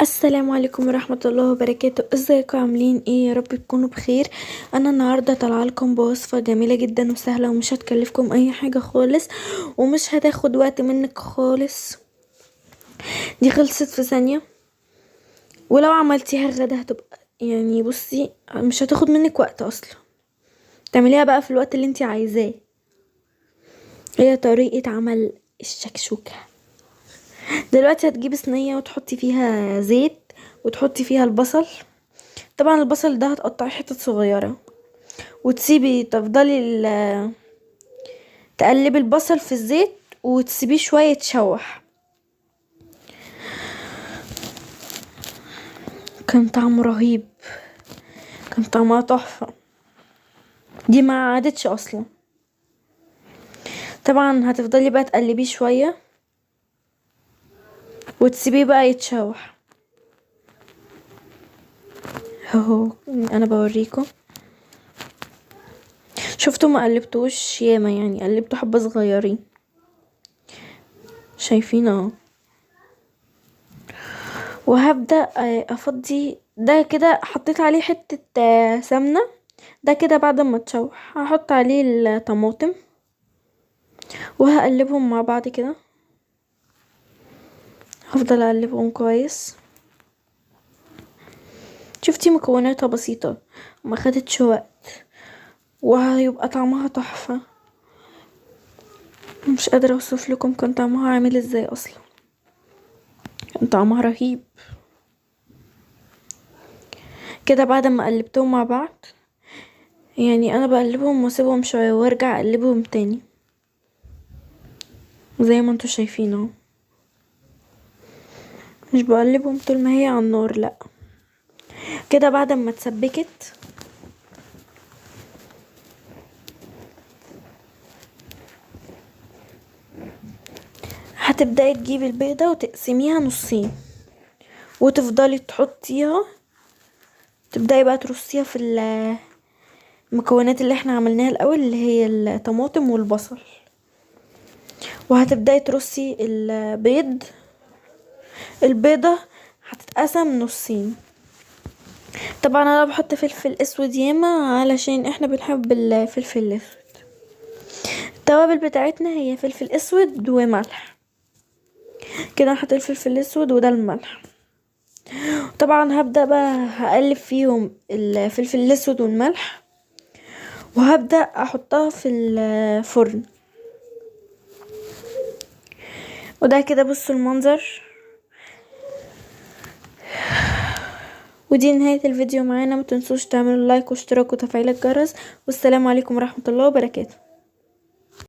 السلام عليكم ورحمة الله وبركاته. ازيكم عاملين ايه؟ يا رب تكونوا بخير. انا النهاردة طالعه لكم بوصفة جميلة جدا وسهلة ومش هتكلفكم اي حاجة خالص ومش هتاخد وقت منك خالص. دي خلصت في ثانية، ولو عملتيها غدا هتبقى بصي مش هتاخد منك وقت اصلا. تعمليها بقى في الوقت اللي انتي عايزاه. هي طريقة عمل الشكشوكة. دلوقتي هتجيبي صينية وتحطي فيها زيت وتحطي فيها البصل. طبعا البصل ده هتقطعي حتت صغيرة وتسيبي تقلبي البصل في الزيت وتسيبيه شوية يتشوح. كان طعمه رهيب، كان طعمها تحفة. دي ما عادتش اصلا. طبعا هتفضلي بقى تقلبيه شوية وتسيبيه بقى يتشوح. اهو انا بوريكم. شفتوا ما قلبتوش ياما، قلبته حبة صغيرين. شايفين اهو. وهبدأ افضي ده كده. حطيت عليه حتة سمنة. ده كده بعد ما تشوح هحط عليه الطماطم وهقلبهم مع بعض كده. هفضل اقلبهم كويس. شفتي مكوناتها بسيطة وما خدتش وقت وهيبقى طعمها تحفة. مش قادرة اوصف لكم كان طعمها عامل ازاي اصلا. كان طعمها رهيب كده. بعد ما قلبتهم مع بعض انا بقلبهم واسيبهم شوية وارجع اقلبهم تاني زي ما انتوا شايفين اهو. مش بقلبهم طول ما هي على النار، لا. كده بعد ما اتسبكت هتبدأي تجيبي البيضة وتقسميها نصين وتفضلي تحطيها. تبدأي بقى ترصيها في المكونات اللي احنا عملناها الاول اللي هي الطماطم والبصل. وهتبدأي ترصي البيض. البيضة هتتقسم نصين. طبعا انا بحط فلفل اسود ياما علشان احنا بنحب الفلفل الاسود. التوابل بتاعتنا هي فلفل اسود وملح. كده هحط الفلفل الاسود وده الملح. طبعا هبدأ بقى هقلب فيهم الفلفل الاسود والملح وهبدأ احطها في الفرن. وده كده بصوا المنظر. ودي نهاية الفيديو معانا. متنسوش تعملوا لايك واشتراك وتفعيل الجرس. والسلام عليكم ورحمة الله وبركاته.